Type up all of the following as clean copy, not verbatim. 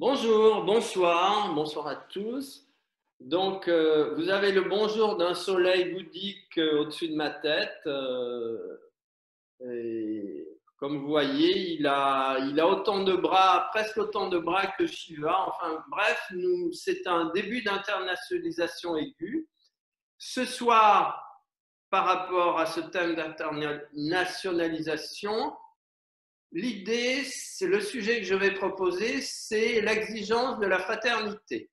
Bonjour, bonsoir, bonsoir à tous. Donc, vous avez le bonjour d'un soleil bouddhique au-dessus de ma tête. Et comme vous voyez, il a autant de bras, presque autant de bras que Shiva. Enfin, bref, c'est un début d'internationalisation aiguë. Ce soir, par rapport à ce thème d'internationalisation, l'idée, c'est le sujet que je vais proposer, c'est l'exigence de la fraternité.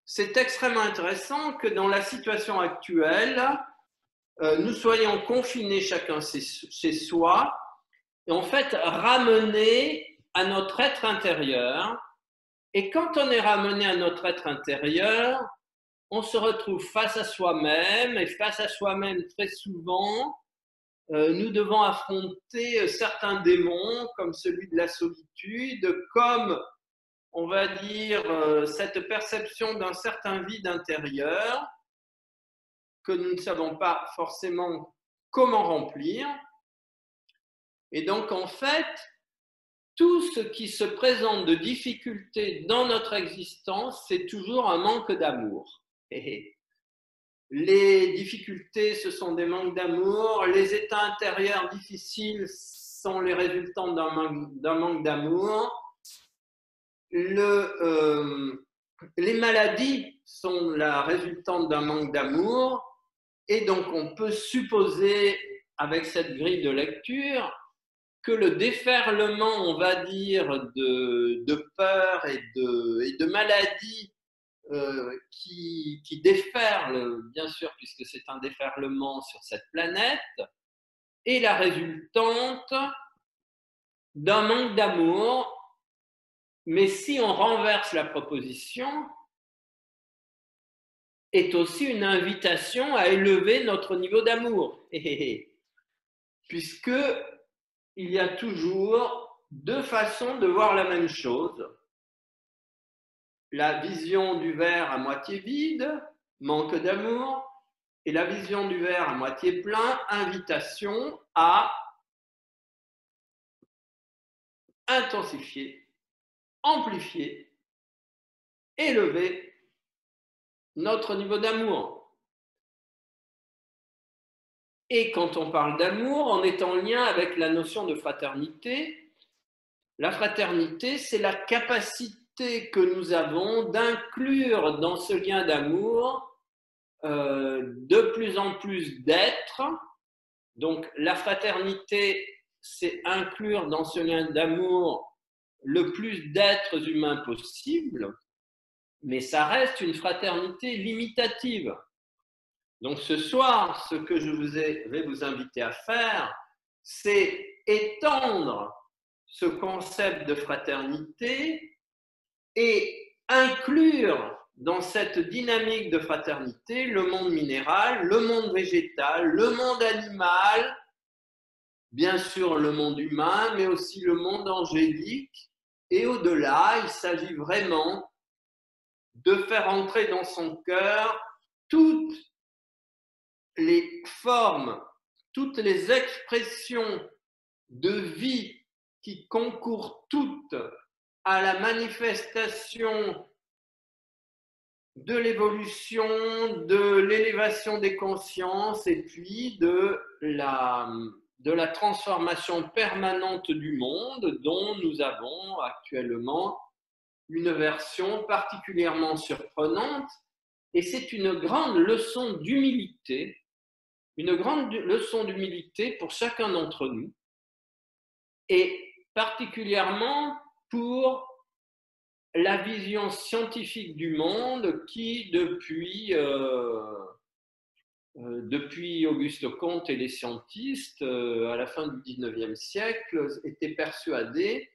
C'est extrêmement intéressant que dans la situation actuelle, nous soyons confinés chacun chez soi et en fait ramenés à notre être intérieur. Et quand on est ramené à notre être intérieur, on se retrouve face à soi-même et face à soi-même très souvent, nous devons affronter certains démons comme celui de la solitude, comme on va dire cette perception d'un certain vide intérieur que nous ne savons pas forcément comment remplir. Et donc en fait, tout ce qui se présente de difficultés dans notre existence, c'est toujours un manque d'amour. Les difficultés, ce sont des manques d'amour. Les états intérieurs difficiles sont les résultants d'un manque d'amour. Les maladies sont la résultante d'un manque d'amour. Et donc, on peut supposer, avec cette grille de lecture, que le déferlement, on va dire, de peur et de maladies qui déferle, bien sûr, puisque c'est un déferlement sur cette planète, est la résultante d'un manque d'amour. Mais si on renverse la proposition, est aussi une invitation à élever notre niveau d'amour. Puisque il y a toujours deux façons de voir la même chose. La vision du verre à moitié vide, manque d'amour, et la vision du verre à moitié plein, invitation à intensifier, amplifier, élever notre niveau d'amour. Et quand on parle d'amour, on est en lien avec la notion de fraternité. La fraternité, c'est la capacité que nous avons d'inclure dans ce lien d'amour de plus en plus d'êtres. Donc la fraternité, c'est inclure dans ce lien d'amour le plus d'êtres humains possible, mais ça reste une fraternité limitative. Donc ce soir, ce que vais vous inviter à faire, c'est étendre ce concept de fraternité et inclure dans cette dynamique de fraternité le monde minéral, le monde végétal, le monde animal, bien sûr le monde humain, mais aussi le monde angélique. Et au-delà, il s'agit vraiment de faire entrer dans son cœur toutes les formes, toutes les expressions de vie qui concourent toutes à la manifestation de l'évolution, de l'élévation des consciences et puis de la transformation permanente du monde dont nous avons actuellement une version particulièrement surprenante. Et c'est une grande leçon d'humilité, une grande leçon d'humilité pour chacun d'entre nous, et particulièrement pour la vision scientifique du monde qui, depuis Auguste Comte et les scientistes, à la fin du XIXe siècle, étaient persuadés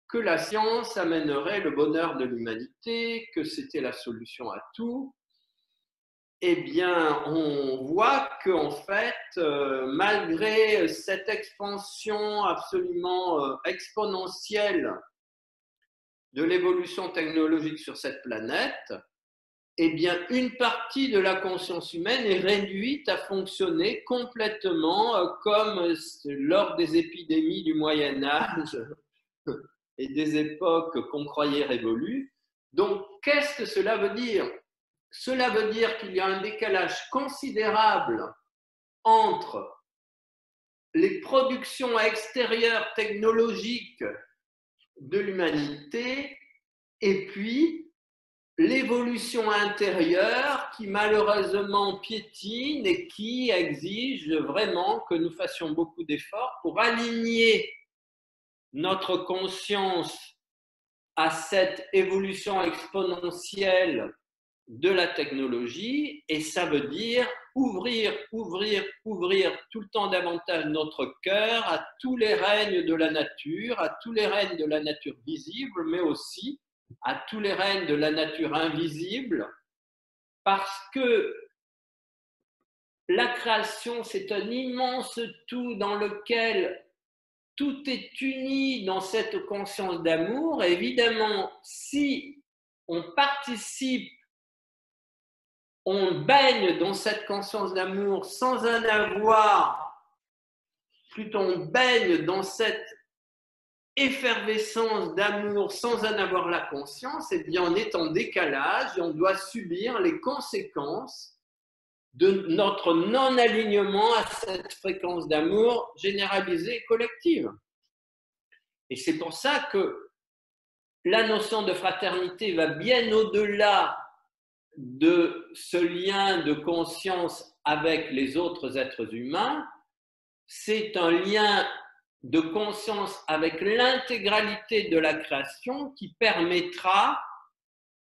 que la science amènerait le bonheur de l'humanité, que c'était la solution à tout. Eh bien, on voit qu'en fait, malgré cette expansion absolument exponentielle de l'évolution technologique sur cette planète, eh bien, une partie de la conscience humaine est réduite à fonctionner complètement comme lors des épidémies du Moyen Âge, et des époques qu'on croyait révolues. Donc, qu'est-ce que cela veut dire? Cela veut dire qu'il y a un décalage considérable entre les productions extérieures technologiques de l'humanité et puis l'évolution intérieure qui malheureusement piétine et qui exige vraiment que nous fassions beaucoup d'efforts pour aligner notre conscience à cette évolution exponentielle de la technologie, et ça veut dire ouvrir tout le temps davantage notre cœur à tous les règnes de la nature, à tous les règnes de la nature visible, mais aussi à tous les règnes de la nature invisible, parce que la création, c'est un immense tout dans lequel tout est uni dans cette conscience d'amour. Et évidemment, si on participe, on baigne dans cette conscience d'amour sans en avoir, plutôt on baigne dans cette effervescence d'amour sans en avoir la conscience, eh bien on est en décalage et on doit subir les conséquences de notre non-alignement à cette fréquence d'amour généralisée et collective. Et c'est pour ça que la notion de fraternité va bien au-delà de ce lien de conscience avec les autres êtres humains. C'est un lien de conscience avec l'intégralité de la création qui permettra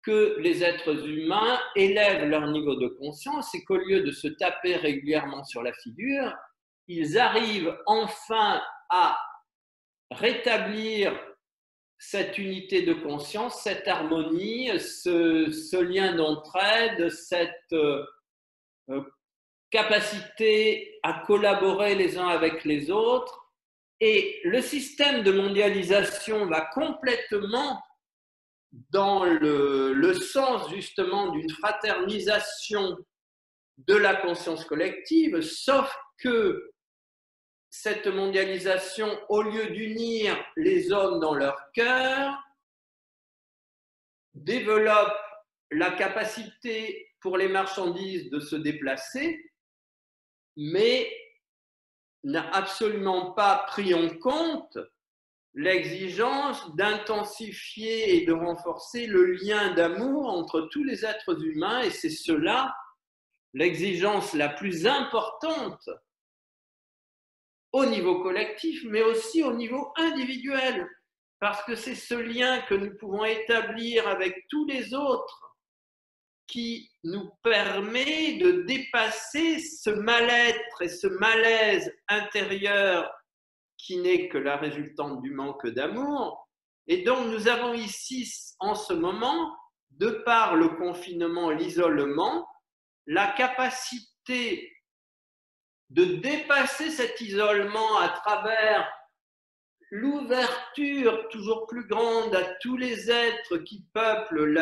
que les êtres humains élèvent leur niveau de conscience et qu'au lieu de se taper régulièrement sur la figure, ils arrivent enfin à rétablir cette unité de conscience, cette harmonie, ce lien d'entraide, cette capacité à collaborer les uns avec les autres. Et le système de mondialisation va complètement dans le sens justement d'une fraternisation de la conscience collective, sauf que cette mondialisation, au lieu d'unir les hommes dans leur cœur, développe la capacité pour les marchandises de se déplacer, mais n'a absolument pas pris en compte l'exigence d'intensifier et de renforcer le lien d'amour entre tous les êtres humains, et c'est cela l'exigence la plus importante au niveau collectif, mais aussi au niveau individuel, parce que c'est ce lien que nous pouvons établir avec tous les autres qui nous permet de dépasser ce mal-être et ce malaise intérieur qui n'est que la résultante du manque d'amour. Et donc nous avons ici, en ce moment, de par le confinement, l'isolement, la capacité de dépasser cet isolement à travers l'ouverture toujours plus grande à tous les êtres qui peuplent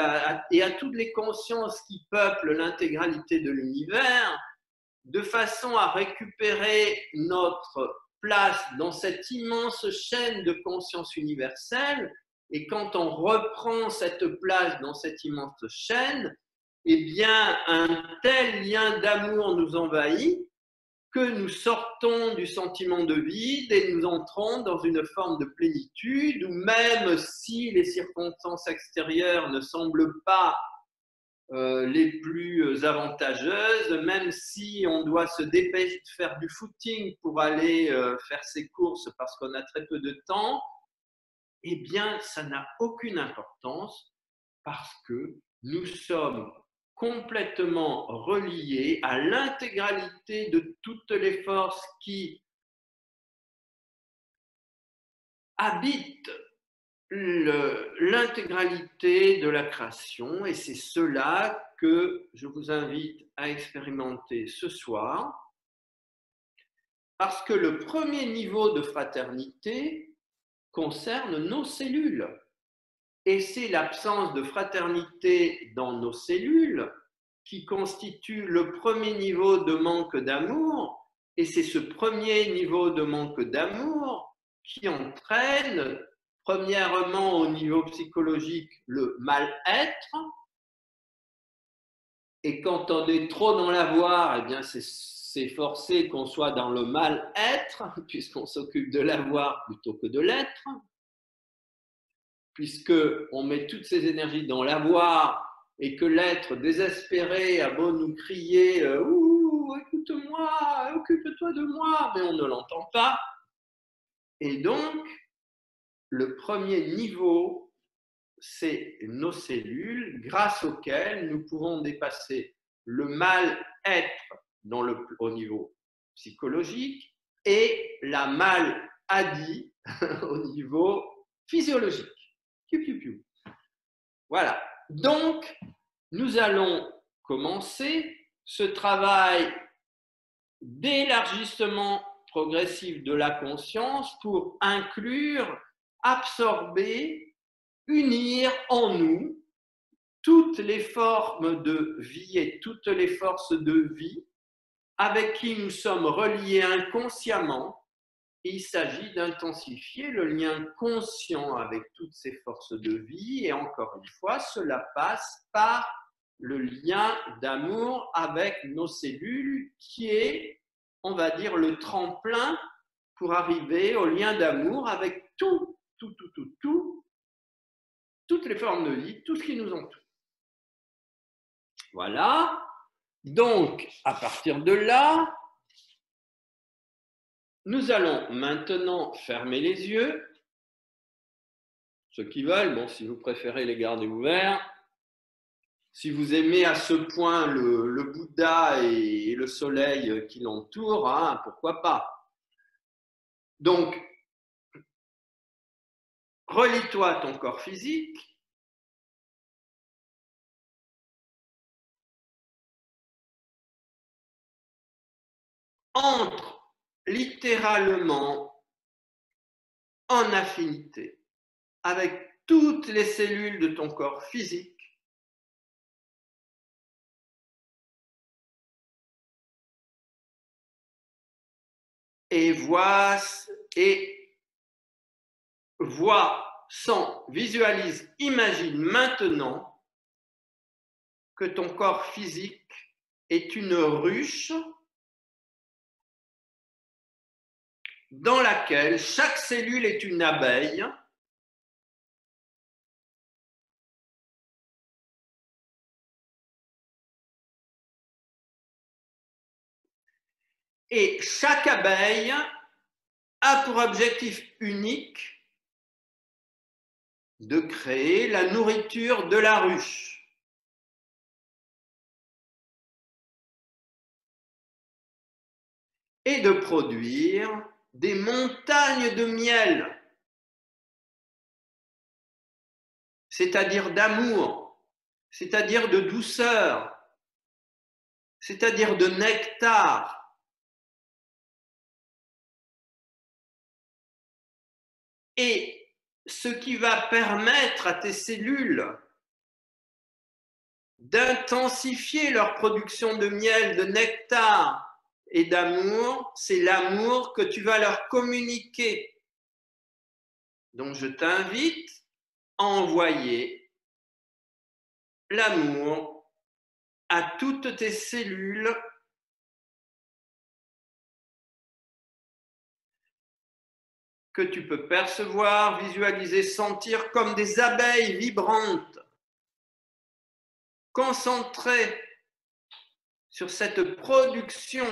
et à toutes les consciences qui peuplent l'intégralité de l'univers, de façon à récupérer notre place dans cette immense chaîne de conscience universelle. Et quand on reprend cette place dans cette immense chaîne, eh bien, un tel lien d'amour nous envahit que nous sortons du sentiment de vide et nous entrons dans une forme de plénitude où même si les circonstances extérieures ne semblent pas les plus avantageuses, même si on doit se dépêcher de faire du footing pour aller faire ses courses parce qu'on a très peu de temps, eh bien, ça n'a aucune importance parce que nous sommes complètement reliés à l'intégralité de toutes les forces qui habitent l'intégralité de la création, et c'est cela que je vous invite à expérimenter ce soir, parce que le premier niveau de fraternité concerne nos cellules, et c'est l'absence de fraternité dans nos cellules qui constitue le premier niveau de manque d'amour, et c'est ce premier niveau de manque d'amour qui entraîne premièrement au niveau psychologique le mal-être, et quand on est trop dans l'avoir, eh bien c'est forcé qu'on soit dans le mal-être, puisqu'on s'occupe de l'avoir plutôt que de l'être, puisqu'on met toutes ses énergies dans l'avoir et que l'être désespéré a beau nous crier « Ouh, écoute-moi, occupe-toi de moi », mais on ne l'entend pas. Et donc, le premier niveau, c'est nos cellules grâce auxquelles nous pouvons dépasser le mal-être au niveau psychologique et la maladie au niveau physiologique. Piu, piu, piu. Voilà. Donc, nous allons commencer ce travail d'élargissement progressif de la conscience pour inclure, absorber, unir en nous toutes les formes de vie et toutes les forces de vie avec qui nous sommes reliés inconsciemment. Il s'agit d'intensifier le lien conscient avec toutes ces forces de vie et encore une fois, cela passe par le lien d'amour avec nos cellules qui est, on va dire, le tremplin pour arriver au lien d'amour avec toutes les formes de vie, tout ce qui nous entoure. Voilà. Donc, à partir de là, nous allons maintenant fermer les yeux. Ceux qui veulent, bon, si vous préférez les garder ouverts. Si vous aimez à ce point le Bouddha et le soleil qui l'entoure, hein, pourquoi pas. Donc, relie-toi à ton corps physique. Entre littéralement en affinité avec toutes les cellules de ton corps physique. Et vois, sens, visualise, imagine maintenant que ton corps physique est une ruche dans laquelle chaque cellule est une abeille et chaque abeille a pour objectif unique de créer la nourriture de la ruche. Et de produire des montagnes de miel, c'est-à-dire d'amour, c'est-à-dire de douceur, c'est-à-dire de nectar. Et ce qui va permettre à tes cellules d'intensifier leur production de miel, de nectar et d'amour, c'est l'amour que tu vas leur communiquer. Donc je t'invite à envoyer l'amour à toutes tes cellules que tu peux percevoir, visualiser, sentir comme des abeilles vibrantes, concentrées sur cette production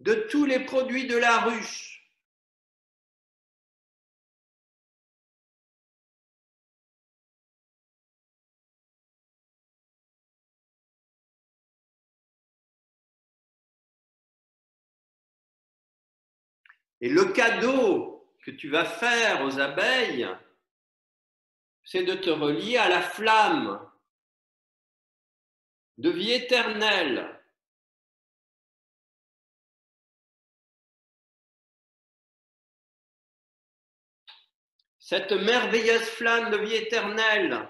de tous les produits de la ruche. Et le cadeau que tu vas faire aux abeilles, c'est de te relier à la flamme de vie éternelle. Cette merveilleuse flamme de vie éternelle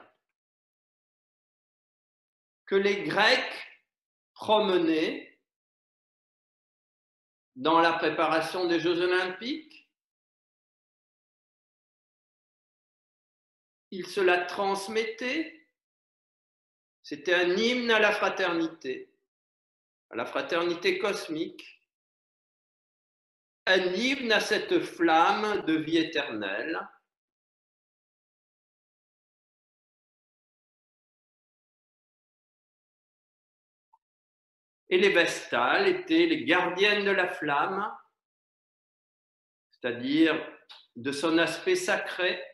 que les Grecs promenaient dans la préparation des Jeux olympiques. Il se la transmettait. C'était un hymne à la fraternité cosmique, un hymne à cette flamme de vie éternelle. Et les Vestales étaient les gardiennes de la flamme, c'est-à-dire de son aspect sacré.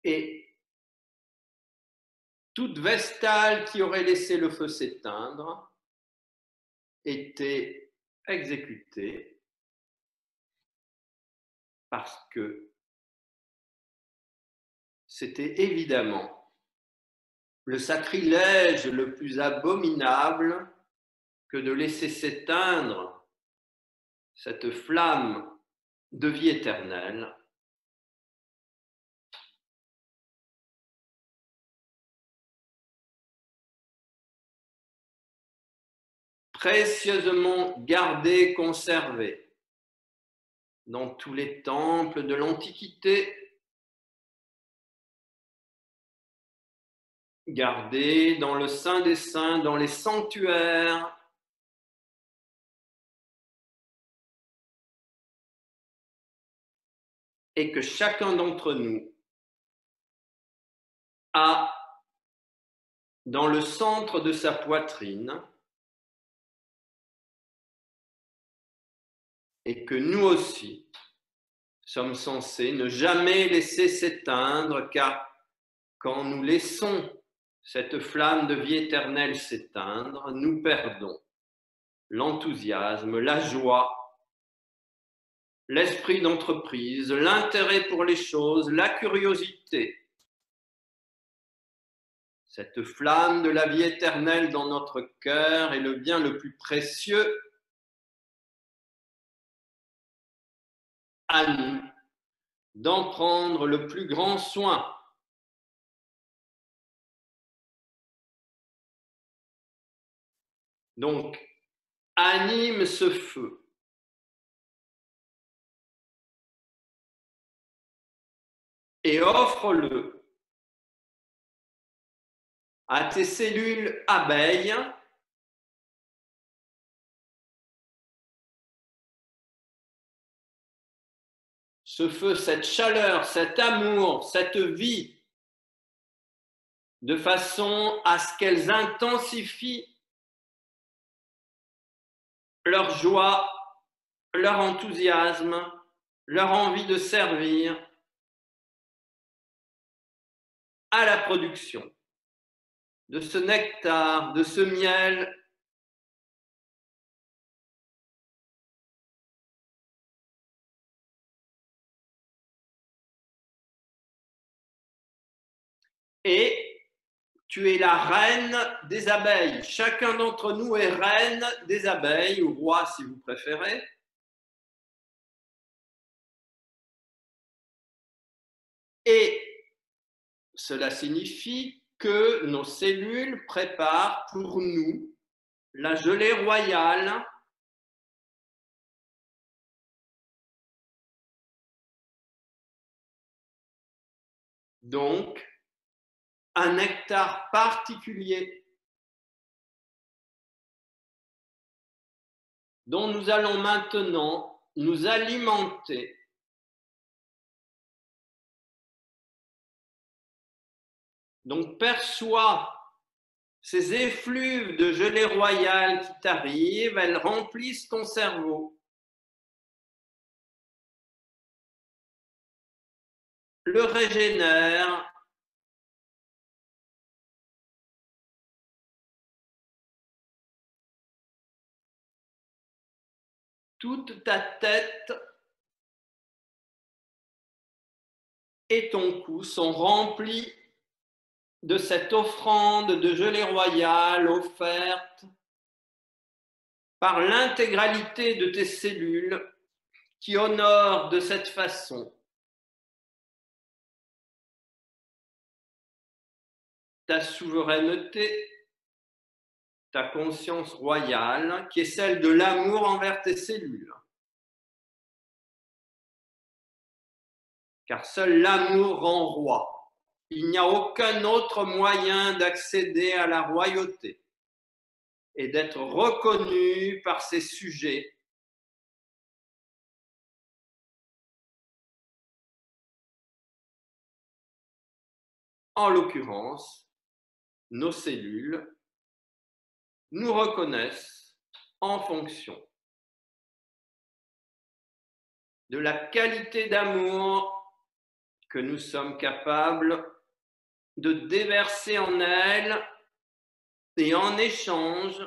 Et toute Vestale qui aurait laissé le feu s'éteindre était exécutée parce que c'était évidemment le sacrilège le plus abominable que de laisser s'éteindre cette flamme de vie éternelle précieusement gardée, conservée dans tous les temples de l'Antiquité, gardée dans le Saint des Saints, dans les sanctuaires, et que chacun d'entre nous a dans le centre de sa poitrine, et que nous aussi sommes censés ne jamais laisser s'éteindre, car quand nous laissons cette flamme de vie éternelle s'éteindre, nous perdons l'enthousiasme, la joie, l'esprit d'entreprise, l'intérêt pour les choses, la curiosité. Cette flamme de la vie éternelle dans notre cœur est le bien le plus précieux à nous d'en prendre le plus grand soin. Donc, anime ce feu. Et offre-le à tes cellules abeilles ce feu, cette chaleur, cet amour, cette vie, de façon à ce qu'elles intensifient leur joie, leur enthousiasme, leur envie de servir à la production de ce nectar, de ce miel et tu es la reine des abeilles. Chacun d'entre nous est reine des abeilles, ou roi si vous préférez. Et cela signifie que nos cellules préparent pour nous la gelée royale donc un nectar particulier dont nous allons maintenant nous alimenter donc perçois ces effluves de gelée royale qui t'arrivent, elles remplissent ton cerveau, le régénèrent, toute ta tête et ton cou sont remplis de cette offrande de gelée royale offerte par l'intégralité de tes cellules qui honorent de cette façon ta souveraineté, ta conscience royale, qui est celle de l'amour envers tes cellules. Car seul l'amour rend roi. Il n'y a aucun autre moyen d'accéder à la royauté et d'être reconnu par ses sujets. En l'occurrence, nos cellules nous reconnaissent en fonction de la qualité d'amour que nous sommes capables de déverser en elles, et en échange,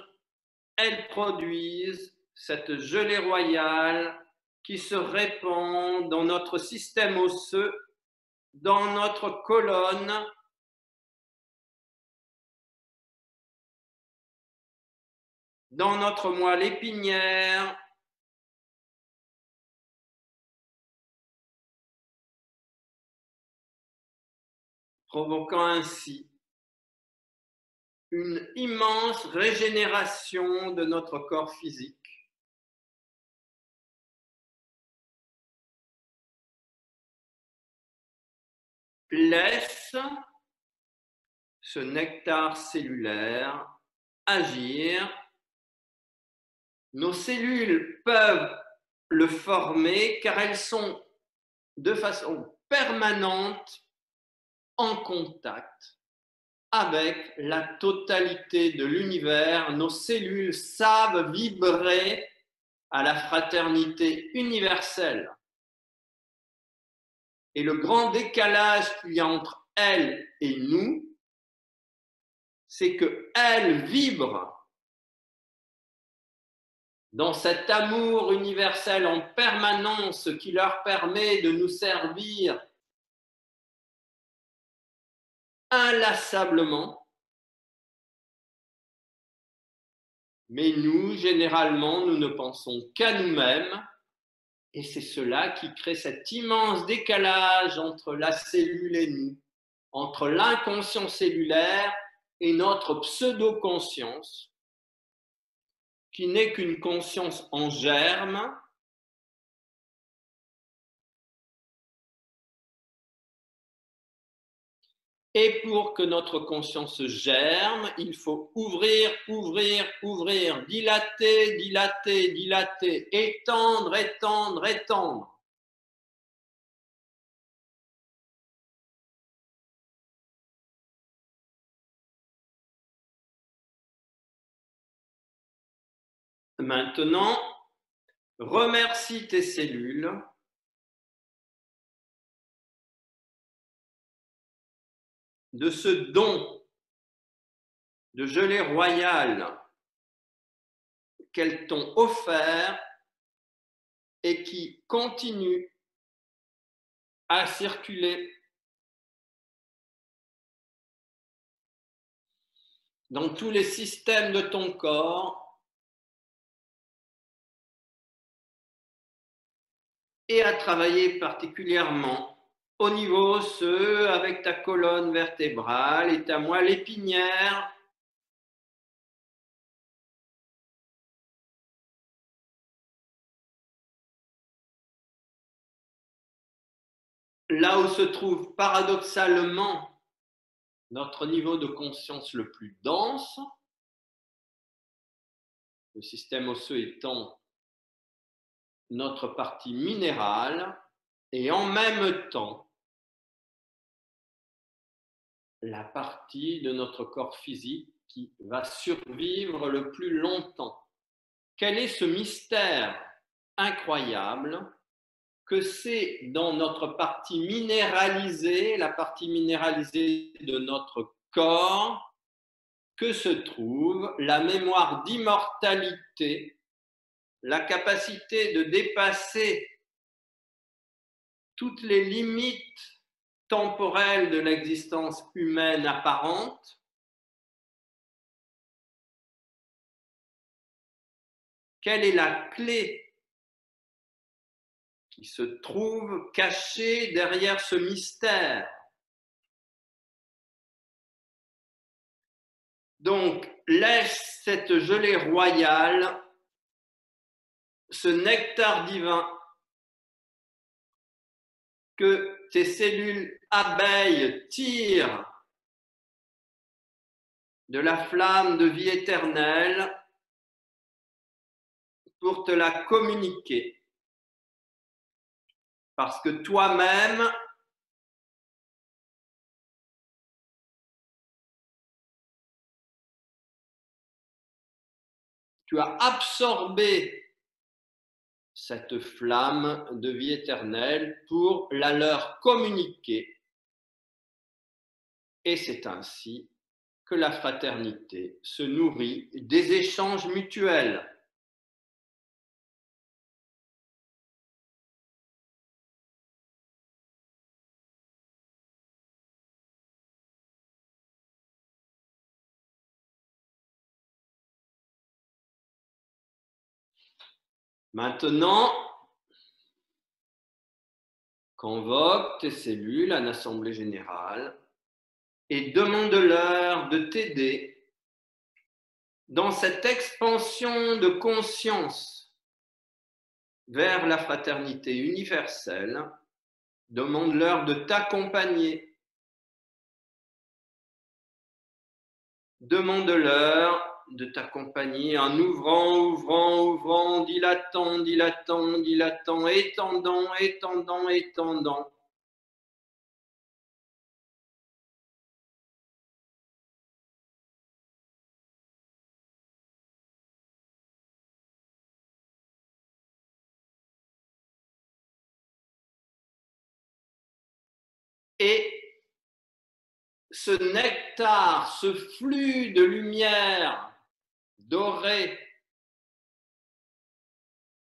elles produisent cette gelée royale qui se répand dans notre système osseux, dans notre colonne, dans notre moelle épinière, provoquant ainsi une immense régénération de notre corps physique. Laisse ce nectar cellulaire agir. Nos cellules peuvent le former car elles sont de façon permanente en contact avec la totalité de l'univers. Nos cellules savent vibrer à la fraternité universelle. Et le grand décalage qu'il y a entre elles et nous, c'est qu'elles vibrent dans cet amour universel en permanence qui leur permet de nous servir inlassablement. Mais nous, généralement, nous ne pensons qu'à nous-mêmes, et c'est cela qui crée cet immense décalage entre la cellule et nous, entre l'inconscient cellulaire et notre pseudo-conscience, qui n'est qu'une conscience en germe, et pour que notre conscience germe, il faut ouvrir, ouvrir, ouvrir, dilater, dilater, dilater, étendre, étendre, étendre. Maintenant, remercie tes cellules de ce don de gelée royale qu'elles t'ont offert et qui continue à circuler dans tous les systèmes de ton corps et à travailler particulièrement au niveau osseux avec ta colonne vertébrale et ta moelle épinière. Là où se trouve paradoxalement notre niveau de conscience le plus dense, le système osseux étant notre partie minérale, et en même temps la partie de notre corps physique qui va survivre le plus longtemps. Quel est ce mystère incroyable que c'est dans notre partie minéralisée, la partie minéralisée de notre corps, que se trouve la mémoire d'immortalité, la capacité de dépasser toutes les limites temporelles de l'existence humaine apparente. Quelle est la clé qui se trouve cachée derrière ce mystère? Donc, laisse cette gelée royale, ce nectar divin que tes cellules abeilles tirent de la flamme de vie éternelle pour te la communiquer. Parce que toi-même, tu as absorbé cette flamme de vie éternelle pour la leur communiquer. Et c'est ainsi que la fraternité se nourrit des échanges mutuels. Maintenant, convoque tes cellules à l'Assemblée générale et demande-leur de t'aider dans cette expansion de conscience vers la fraternité universelle. Demande-leur de t'accompagner. Demande-leur de t'accompagner en ouvrant, dilatant, étendant. Et ce nectar, ce flux de lumière dorée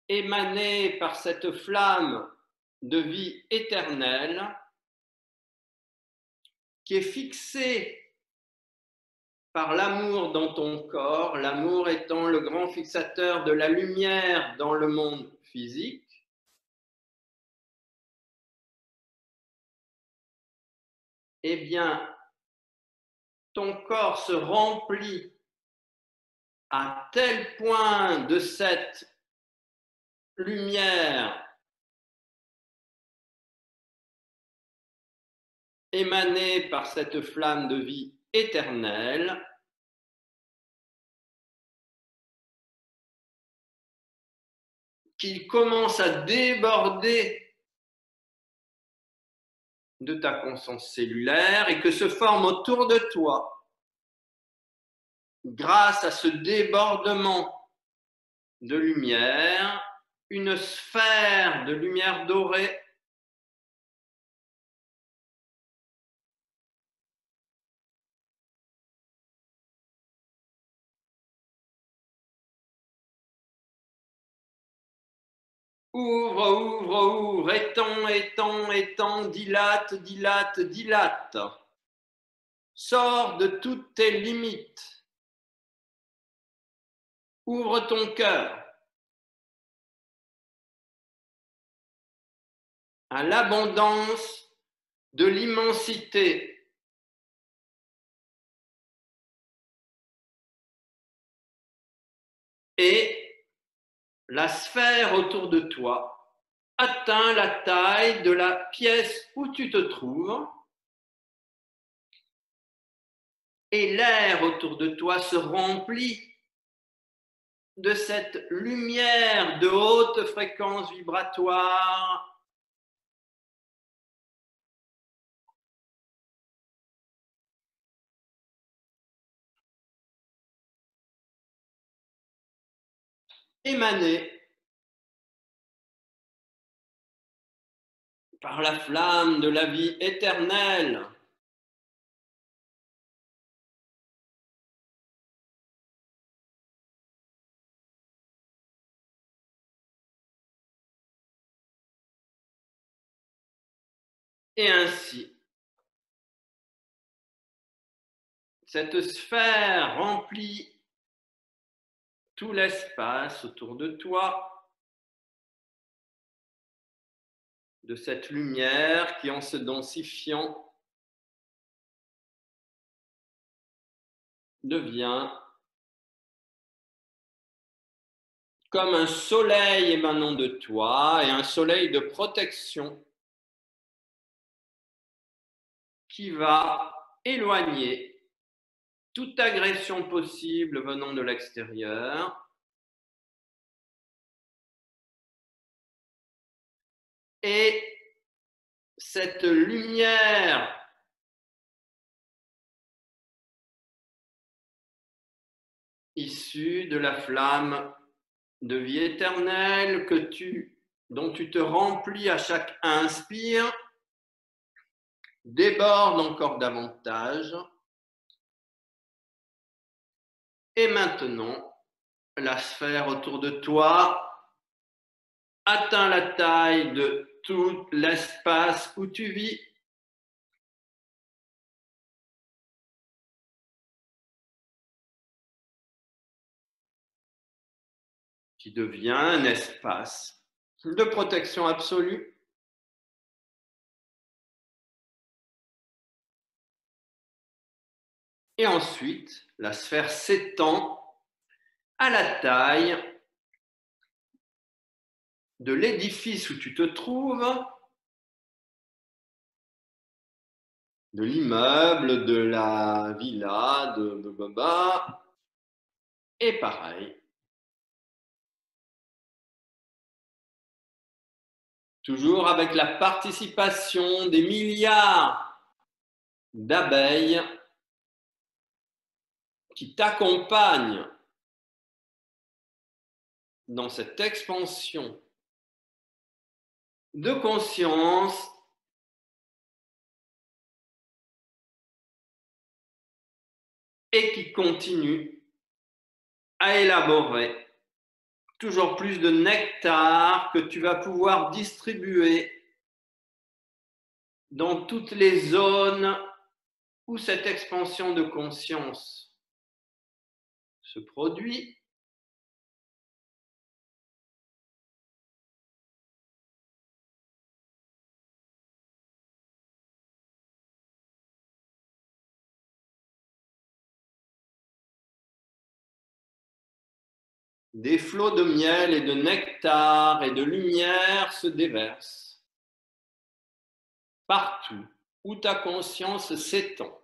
émané par cette flamme de vie éternelle qui est fixée par l'amour dans ton corps, l'amour étant le grand fixateur de la lumière dans le monde physique, eh bien, ton corps se remplit à tel point de cette lumière émanée par cette flamme de vie éternelle qu'il commence à déborder de ta conscience cellulaire et que se forme autour de toi, grâce à ce débordement de lumière, une sphère de lumière dorée ouvre, étend, dilate. Sors de toutes tes limites. Ouvre ton cœur à l'abondance de l'immensité. Et la sphère autour de toi atteint la taille de la pièce où tu te trouves et l'air autour de toi se remplit de cette lumière de haute fréquence vibratoire émanée par la flamme de la vie éternelle. Et ainsi, cette sphère remplit tout l'espace autour de toi de cette lumière qui, en se densifiant, devient comme un soleil émanant de toi et un soleil de protection qui va éloigner toute agression possible venant de l'extérieur et cette lumière issue de la flamme de vie éternelle dont tu te remplis à chaque inspire déborde encore davantage. Et maintenant, la sphère autour de toi atteint la taille de tout l'espace où tu vis. Qui devient un espace de protection absolue. Et ensuite, la sphère s'étend à la taille de l'édifice où tu te trouves, de l'immeuble, de la villa, de Baba. Et pareil, toujours avec la participation des milliards d'abeilles qui t'accompagnent dans cette expansion de conscience et qui continuent à élaborer toujours plus de nectar que tu vas pouvoir distribuer dans toutes les zones où cette expansion de conscience se produit. Des flots de miel et de nectar et de lumière se déversent partout où ta conscience s'étend.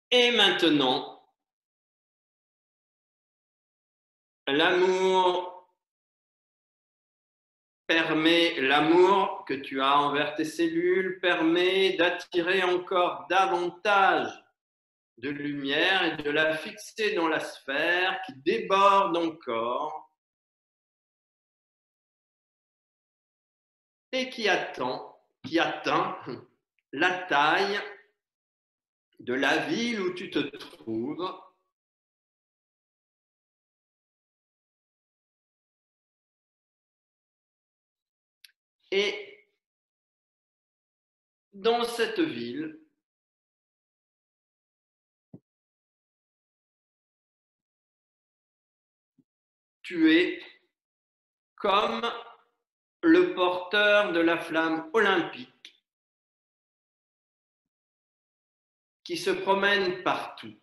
Et maintenant, l'amour que tu as envers tes cellules permet d'attirer encore davantage de lumière et de la fixer dans la sphère qui déborde encore et qui atteint la taille de la ville où tu te trouves. Et dans cette ville, tu es comme le porteur de la flamme olympique qui se promène partout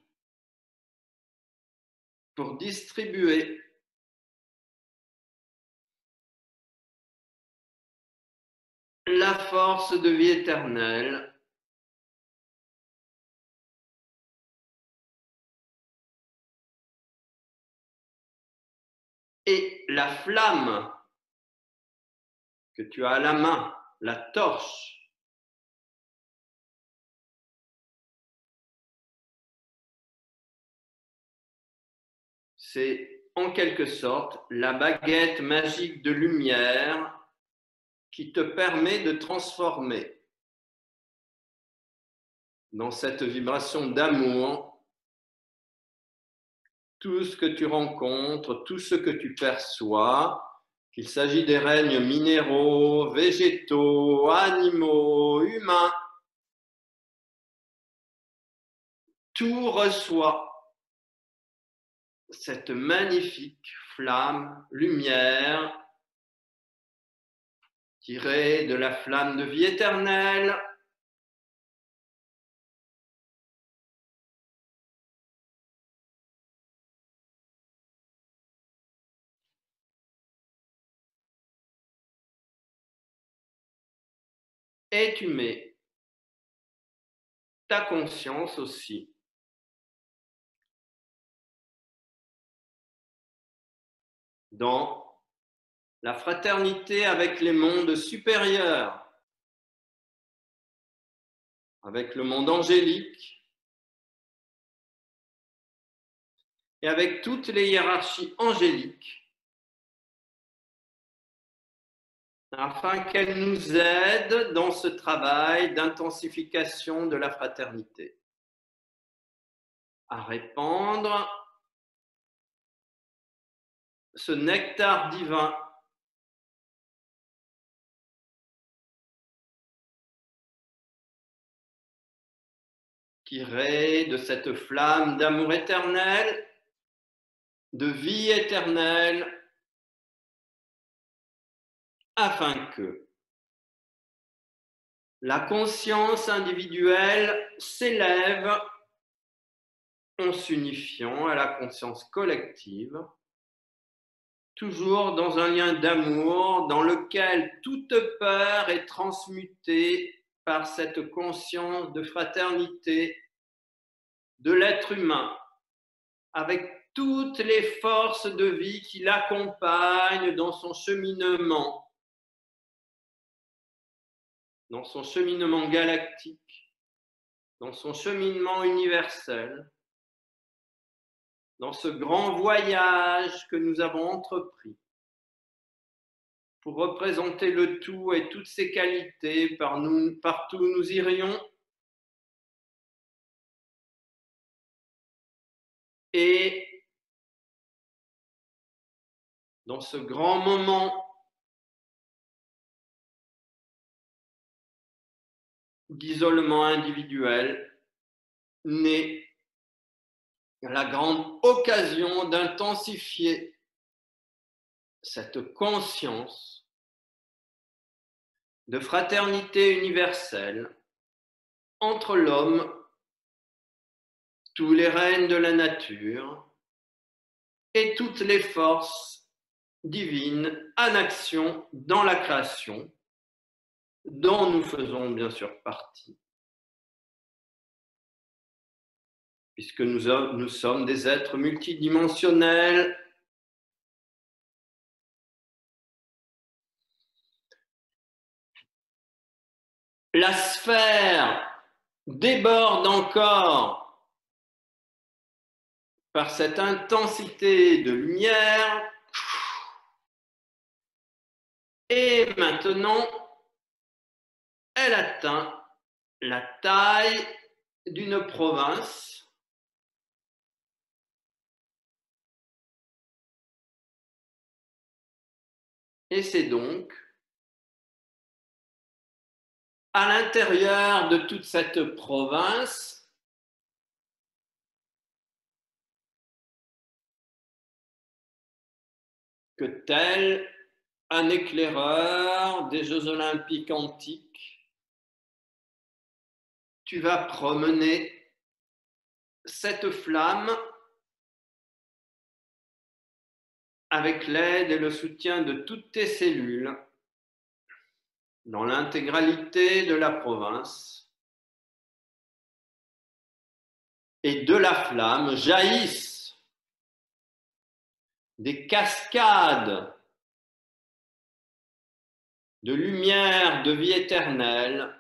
pour distribuer la force de vie éternelle et la flamme que tu as à la main, la torche, c'est en quelque sorte la baguette magique de lumière qui te permet de transformer dans cette vibration d'amour tout ce que tu rencontres, tout ce que tu perçois, qu'il s'agit des règnes minéraux, végétaux, animaux, humains. Tout reçoit cette magnifique flamme, lumière, tirée de la flamme de vie éternelle et tu mets ta conscience aussi dans la fraternité avec les mondes supérieurs, avec le monde angélique et avec toutes les hiérarchies angéliques, afin qu'elles nous aident dans ce travail d'intensification de la fraternité, à répandre ce nectar divin tiré de cette flamme d'amour éternel, de vie éternelle, afin que la conscience individuelle s'élève en s'unifiant à la conscience collective, toujours dans un lien d'amour dans lequel toute peur est transmutée par cette conscience de fraternité de l'être humain, avec toutes les forces de vie qui l'accompagnent dans son cheminement galactique, dans son cheminement universel, dans ce grand voyage que nous avons entrepris pour représenter le tout et toutes ses qualités partout où nous irions. Et dans ce grand moment d'isolement individuel, naît la grande occasion d'intensifier cette conscience de fraternité universelle entre l'homme, tous les règnes de la nature et toutes les forces divines en action dans la création, dont nous faisons bien sûr partie, puisque nous sommes des êtres multidimensionnels. La sphère déborde encore par cette intensité de lumière et maintenant elle atteint la taille d'une province et c'est donc à l'intérieur de toute cette province que tel un éclaireur des Jeux olympiques antiques, tu vas promener cette flamme avec l'aide et le soutien de toutes tes cellules dans l'intégralité de la province. Et de la flamme jaillissent des cascades de lumière de vie éternelle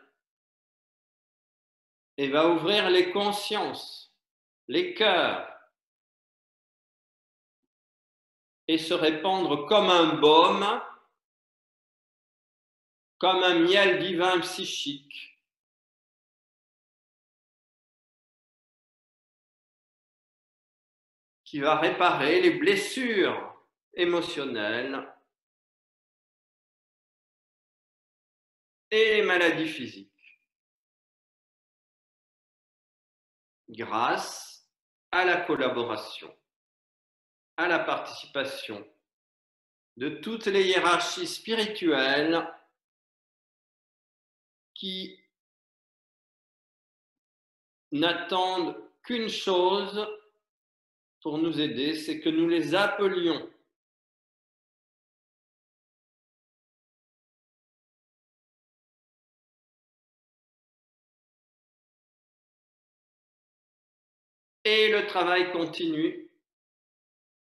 et va ouvrir les consciences, les cœurs et se répandre comme un baume, comme un miel divin psychique qui va réparer les blessures émotionnelles et les maladies physiques grâce à la collaboration, à la participation de toutes les hiérarchies spirituelles qui n'attendent qu'une chose pour nous aider, c'est que nous les appelions Et le travail continue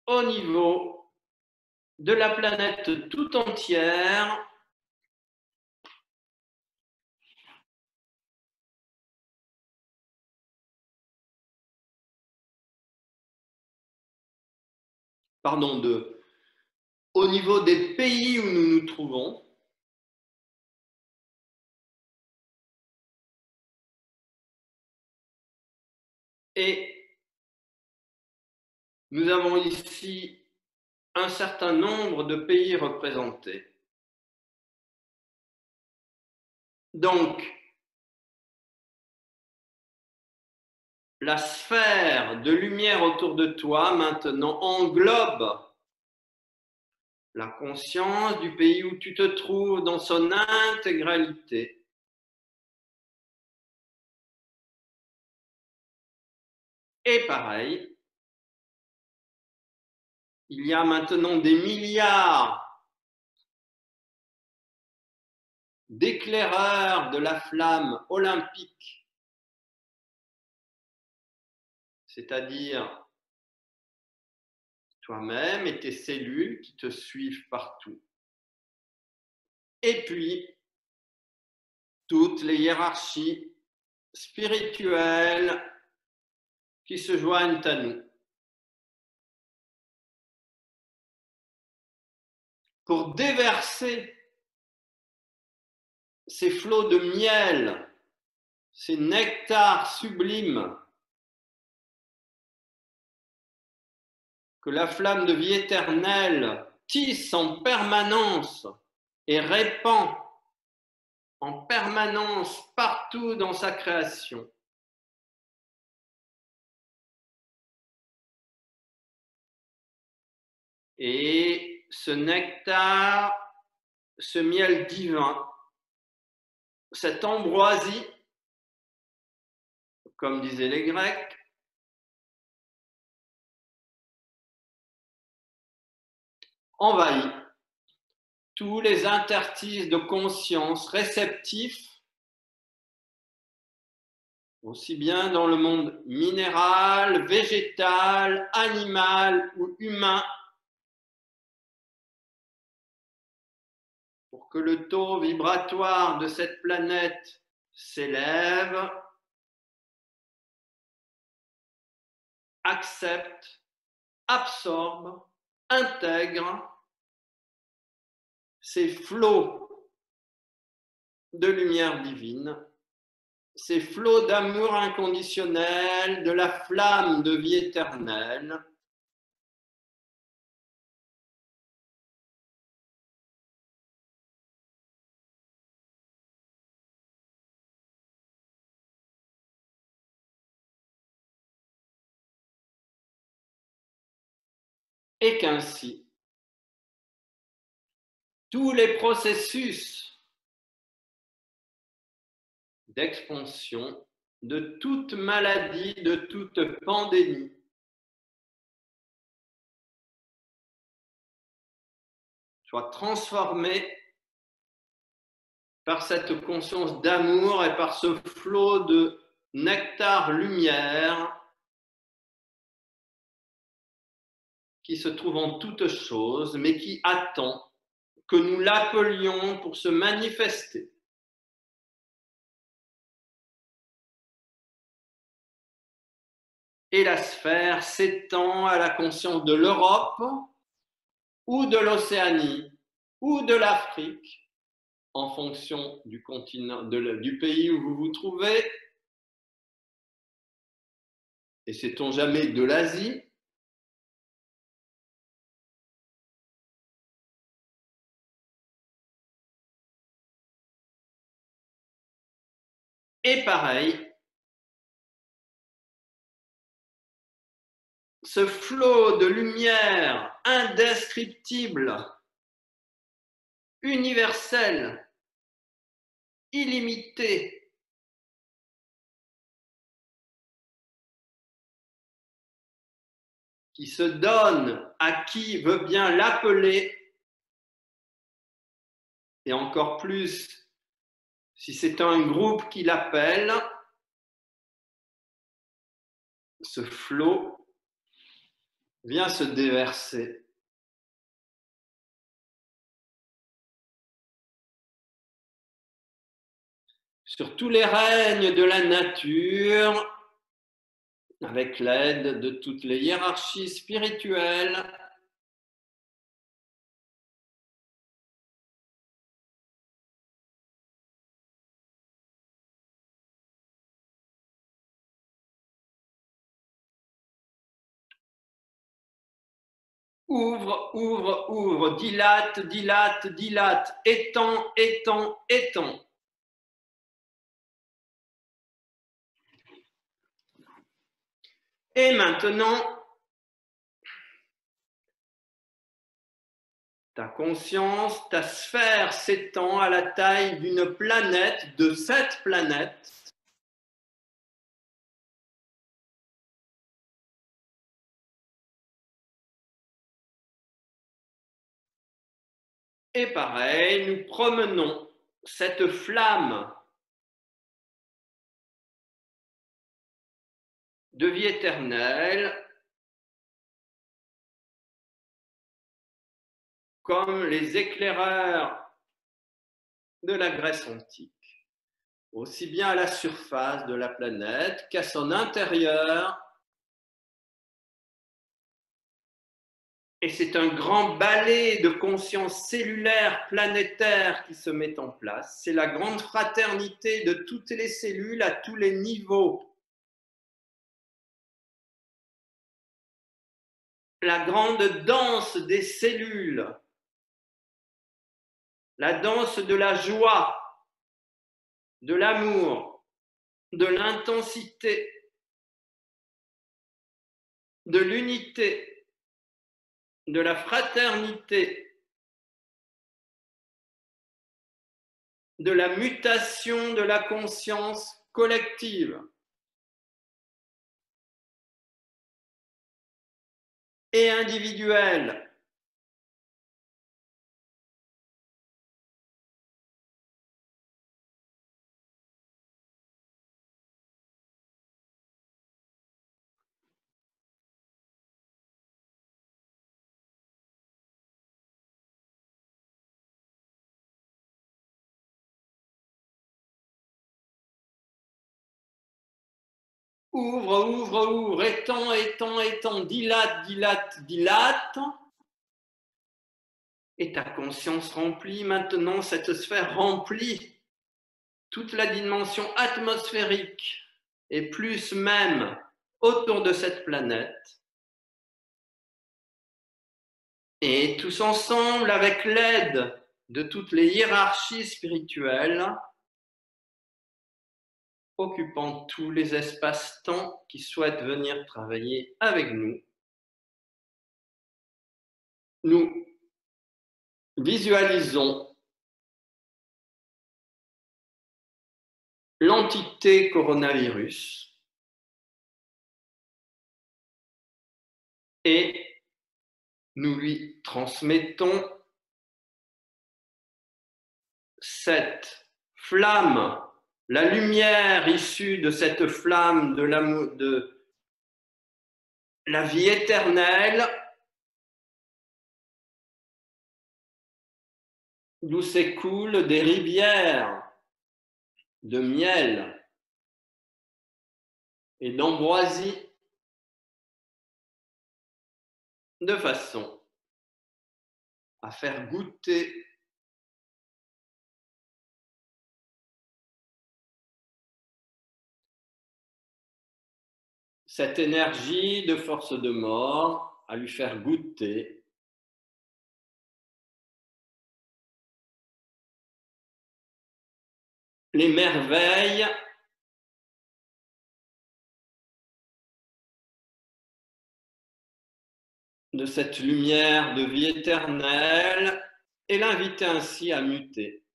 au niveau de la planète tout entière. Pardon, au niveau des pays où nous nous trouvons. Et nous avons ici un certain nombre de pays représentés. Donc, la sphère de lumière autour de toi maintenant englobe la conscience du pays où tu te trouves dans son intégralité. Et pareil, il y a maintenant des milliards d'éclaireurs de la flamme olympique, c'est-à-dire toi-même et tes cellules qui te suivent partout. Et puis, toutes les hiérarchies spirituelles qui se joignent à nous. Pour déverser ces flots de miel, ces nectars sublimes que la flamme de vie éternelle tisse en permanence et répand en permanence partout dans sa création. Et ce nectar, ce miel divin, cette ambroisie, comme disaient les Grecs, envahit tous les interstices de conscience réceptifs, aussi bien dans le monde minéral, végétal, animal ou humain, pour que le taux vibratoire de cette planète s'élève, accepte, absorbe, intègre ces flots de lumière divine, ces flots d'amour inconditionnel, de la flamme de vie éternelle, et qu'ainsi, tous les processus d'expansion de toute maladie, de toute pandémie, soient transformés par cette conscience d'amour et par ce flot de nectar lumière qui se trouve en toutes choses, mais qui attend que nous l'appelions pour se manifester. Et la sphère s'étend à la conscience de l'Europe ou de l'Océanie ou de l'Afrique, en fonction du continent, du pays où vous vous trouvez, et sait-on jamais de l'Asie, et pareil, ce flot de lumière indescriptible, universel, illimité, qui se donne à qui veut bien l'appeler, et encore plus si c'est un groupe qui l'appelle, ce flot vient se déverser sur tous les règnes de la nature, avec l'aide de toutes les hiérarchies spirituelles, ouvre, ouvre, ouvre, dilate, dilate, dilate, étend, étend, étend. Et maintenant, ta conscience, ta sphère s'étend à la taille d'une planète, de cette planète. Et pareil, nous promenons cette flamme de vie éternelle comme les éclaireurs de la Grèce antique, aussi bien à la surface de la planète qu'à son intérieur. Et c'est un grand balai de conscience cellulaire planétaire qui se met en place. C'est la grande fraternité de toutes les cellules à tous les niveaux. La grande danse des cellules. La danse de la joie, de l'amour, de l'intensité, de l'unité, de la fraternité, de la mutation de la conscience collective et individuelle. Ouvre, ouvre, ouvre, étend, étend, étend, dilate, dilate, dilate. Et ta conscience remplit maintenant cette sphère remplie toute la dimension atmosphérique et plus même autour de cette planète. Et tous ensemble, avec l'aide de toutes les hiérarchies spirituelles, occupant tous les espaces-temps qui souhaitent venir travailler avec nous, nous visualisons l'entité coronavirus et nous lui transmettons cette flamme, la lumière issue de cette flamme de l'amour, de la vie éternelle, d'où s'écoulent des rivières de miel et d'ambroisie, de façon à faire goûter cette énergie de force de mort, à lui faire goûter les merveilles de cette lumière de vie éternelle et l'inviter ainsi à muter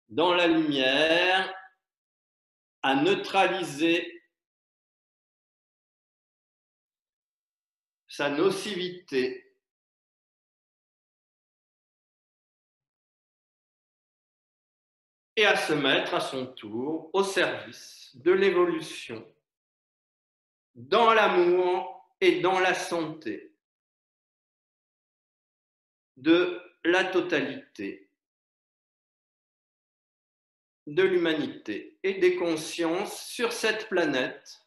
dans la lumière, à neutraliser sa nocivité et à se mettre à son tour au service de l'évolution dans l'amour et dans la santé de la totalité de l'humanité et des consciences sur cette planète.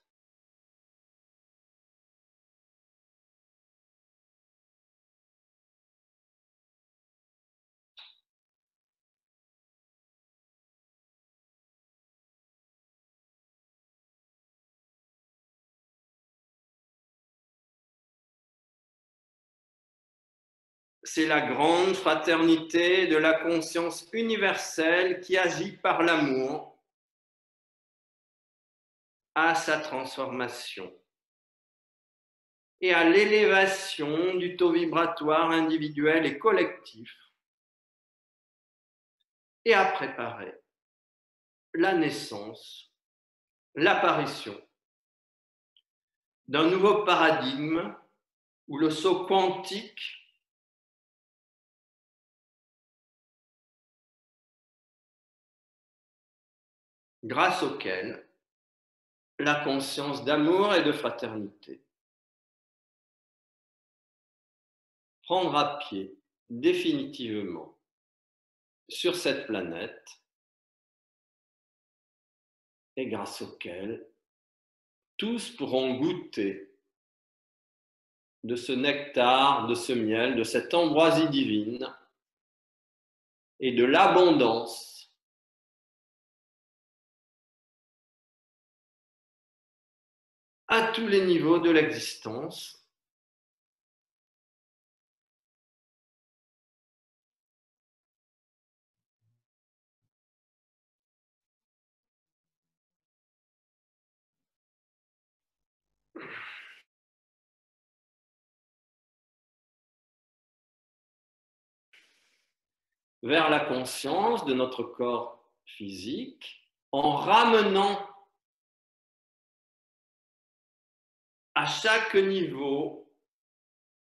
C'est la grande fraternité de la conscience universelle qui agit par l'amour à sa transformation et à l'élévation du taux vibratoire individuel et collectif et à préparer la naissance, l'apparition d'un nouveau paradigme où le saut quantique grâce auquel la conscience d'amour et de fraternité prendra pied définitivement sur cette planète et grâce auquel tous pourront goûter de ce nectar, de ce miel, de cette ambroisie divine et de l'abondance à tous les niveaux de l'existence. Vers la conscience de notre corps physique en ramenant à chaque niveau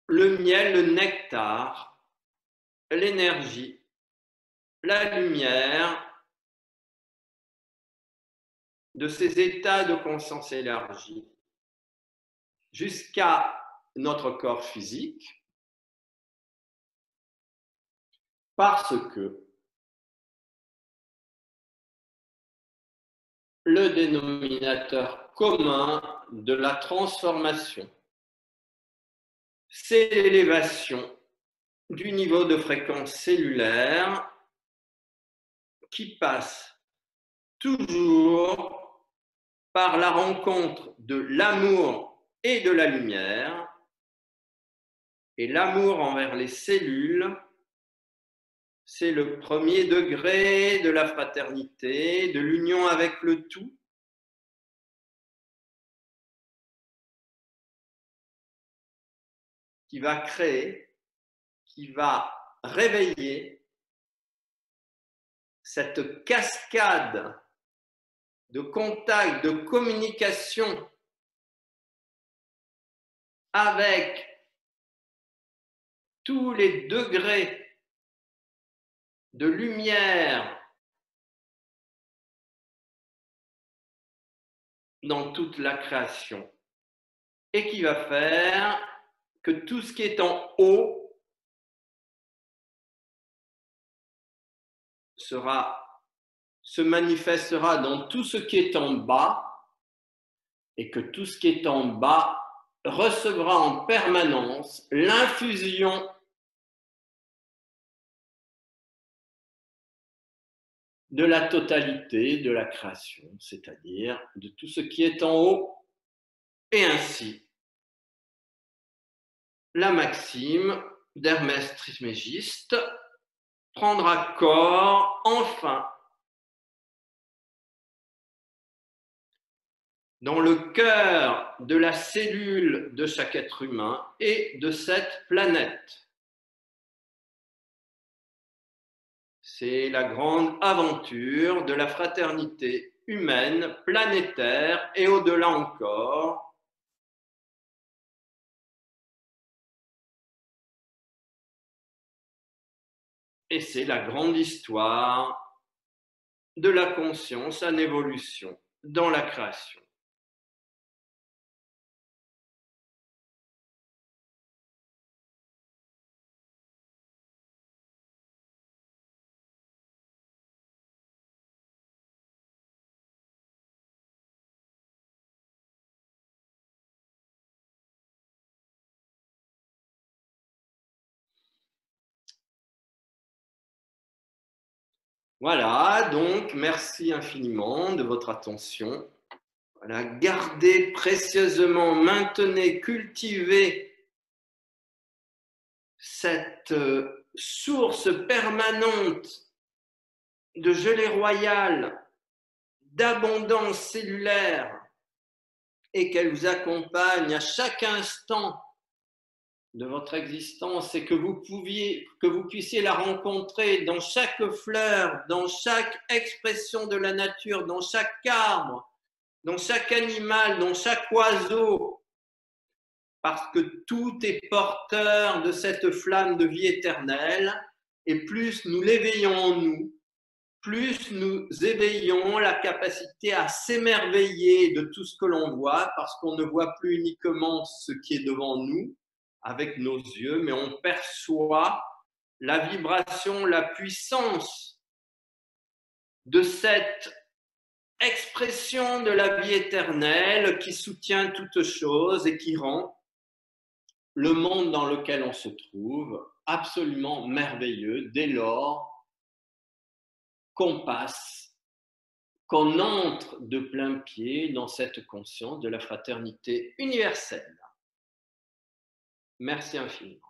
le miel, le nectar, l'énergie, la lumière de ces états de conscience élargie jusqu'à notre corps physique, parce que le dénominateur commun de la transformation, c'est l'élévation du niveau de fréquence cellulaire qui passe toujours par la rencontre de l'amour et de la lumière, et l'amour envers les cellules, c'est le premier degré de la fraternité, de l'union avec le tout, qui va créer, qui va réveiller cette cascade de contact, de communication avec tous les degrés de lumière dans toute la création et qui va faire que tout ce qui est en haut se manifestera dans tout ce qui est en bas et que tout ce qui est en bas recevra en permanence l'infusion de la totalité de la création, c'est-à-dire de tout ce qui est en haut. Et ainsi, la maxime d'Hermès Trismégiste prendra corps enfin dans le cœur de la cellule de chaque être humain et de cette planète. C'est la grande aventure de la fraternité humaine, planétaire et au-delà encore. Et c'est la grande histoire de la conscience en évolution dans la création. Voilà, donc merci infiniment de votre attention. Voilà, gardez précieusement, maintenez, cultivez cette source permanente de gelée royale, d'abondance cellulaire, et qu'elle vous accompagne à chaque instant de votre existence et que vous puissiez la rencontrer dans chaque fleur, dans chaque expression de la nature, dans chaque arbre, dans chaque animal, dans chaque oiseau, parce que tout est porteur de cette flamme de vie éternelle, et plus nous l'éveillons en nous, plus nous éveillons la capacité à s'émerveiller de tout ce que l'on voit, parce qu'on ne voit plus uniquement ce qui est devant nous avec nos yeux, mais on perçoit la vibration, la puissance de cette expression de la vie éternelle qui soutient toute chose et qui rend le monde dans lequel on se trouve absolument merveilleux dès lors qu'on passe, qu'on entre de plein pied dans cette conscience de la fraternité universelle. Merci infiniment.